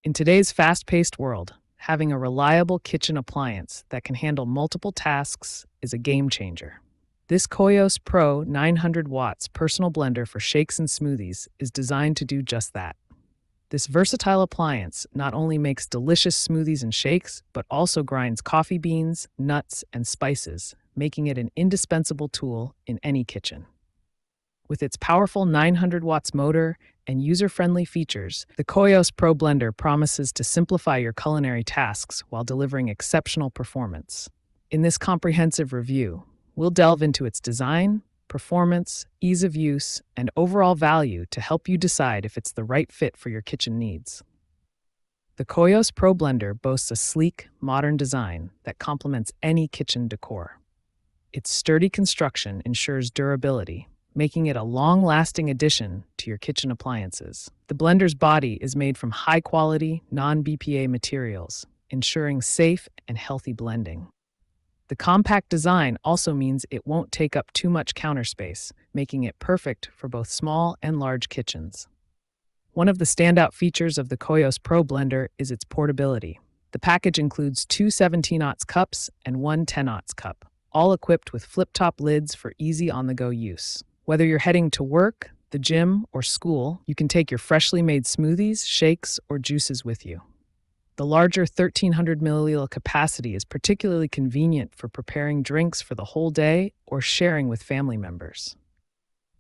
In today's fast-paced world, having a reliable kitchen appliance that can handle multiple tasks is a game changer. This Koios Pro 900 watts personal blender for shakes and smoothies is designed to do just that. This versatile appliance not only makes delicious smoothies and shakes, but also grinds coffee beans, nuts, and spices, making it an indispensable tool in any kitchen. With its powerful 900 watts motor and user-friendly features, the Koios Pro Blender promises to simplify your culinary tasks while delivering exceptional performance. In this comprehensive review, we'll delve into its design, performance, ease of use, and overall value to help you decide if it's the right fit for your kitchen needs. The Koios Pro Blender boasts a sleek, modern design that complements any kitchen decor. Its sturdy construction ensures durability, making it a long-lasting addition to your kitchen appliances. The blender's body is made from high-quality, non-BPA materials, ensuring safe and healthy blending. The compact design also means it won't take up too much counter space, making it perfect for both small and large kitchens. One of the standout features of the Koios Pro Blender is its portability. The package includes two 17-ounce cups and one 10-ounce cup, all equipped with flip-top lids for easy on-the-go use. Whether you're heading to work, the gym, or school, you can take your freshly made smoothies, shakes, or juices with you. The larger 1,300 milliliter capacity is particularly convenient for preparing drinks for the whole day or sharing with family members.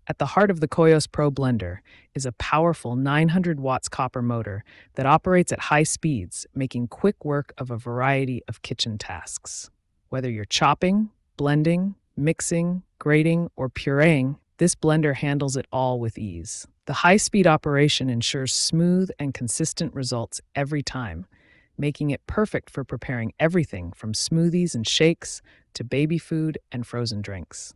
At the heart of the Koios Pro Blender is a powerful 900 watts copper motor that operates at high speeds, making quick work of a variety of kitchen tasks. Whether you're chopping, blending, mixing, grating, or pureeing, this blender handles it all with ease. The high-speed operation ensures smooth and consistent results every time, making it perfect for preparing everything from smoothies and shakes to baby food and frozen drinks.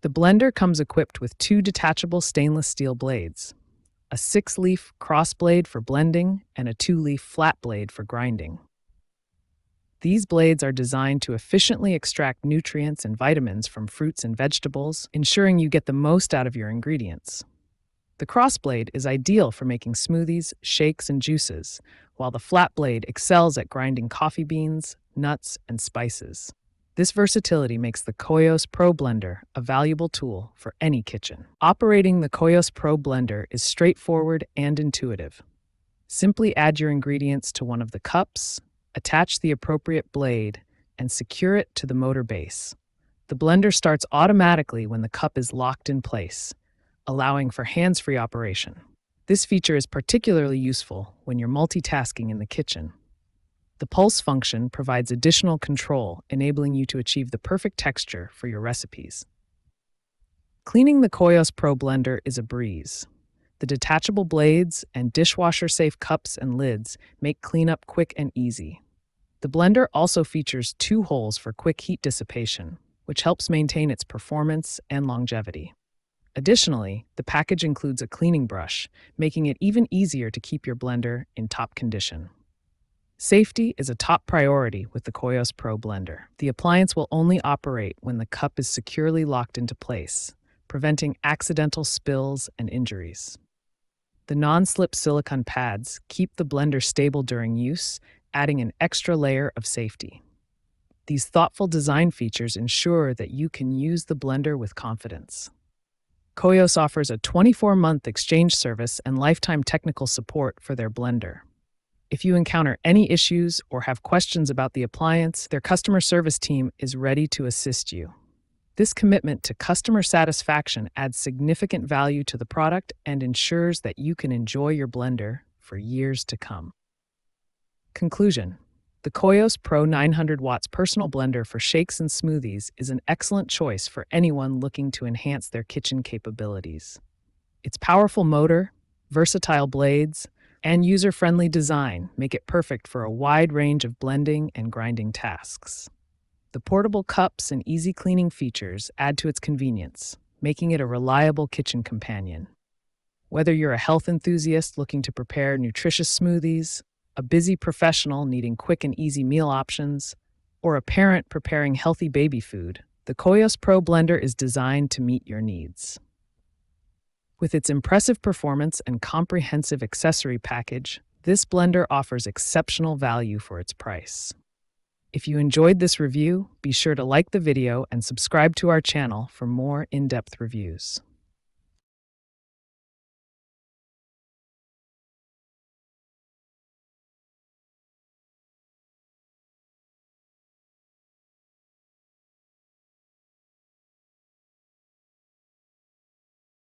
The blender comes equipped with two detachable stainless steel blades, a 6-leaf cross blade for blending and a 2-leaf flat blade for grinding. These blades are designed to efficiently extract nutrients and vitamins from fruits and vegetables, ensuring you get the most out of your ingredients. The cross blade is ideal for making smoothies, shakes, and juices, while the flat blade excels at grinding coffee beans, nuts, and spices. This versatility makes the Koios Pro Blender a valuable tool for any kitchen. Operating the Koios Pro Blender is straightforward and intuitive. Simply add your ingredients to one of the cups, attach the appropriate blade, and secure it to the motor base. The blender starts automatically when the cup is locked in place, allowing for hands-free operation. This feature is particularly useful when you're multitasking in the kitchen. The pulse function provides additional control, enabling you to achieve the perfect texture for your recipes. Cleaning the Koios Pro Blender is a breeze. The detachable blades and dishwasher-safe cups and lids make cleanup quick and easy. The blender also features 2 holes for quick heat dissipation, which helps maintain its performance and longevity. Additionally, the package includes a cleaning brush, making it even easier to keep your blender in top condition. Safety is a top priority with the Koios Pro Blender. The appliance will only operate when the cup is securely locked into place, preventing accidental spills and injuries. The non-slip silicone pads keep the blender stable during use, adding an extra layer of safety. These thoughtful design features ensure that you can use the blender with confidence. Koios offers a 24-month exchange service and lifetime technical support for their blender. If you encounter any issues or have questions about the appliance, their customer service team is ready to assist you. This commitment to customer satisfaction adds significant value to the product and ensures that you can enjoy your blender for years to come. Conclusion: the Koios Pro 900 watts personal blender for shakes and smoothies is an excellent choice for anyone looking to enhance their kitchen capabilities. Its powerful motor, versatile blades, and user-friendly design make it perfect for a wide range of blending and grinding tasks. The portable cups and easy cleaning features add to its convenience, making it a reliable kitchen companion. Whether you're a health enthusiast looking to prepare nutritious smoothies, a busy professional needing quick and easy meal options, or a parent preparing healthy baby food, the Koios Pro Blender is designed to meet your needs. With its impressive performance and comprehensive accessory package, This blender offers exceptional value for its price. If you enjoyed this review, be sure to like the video and subscribe to our channel for more in-depth reviews.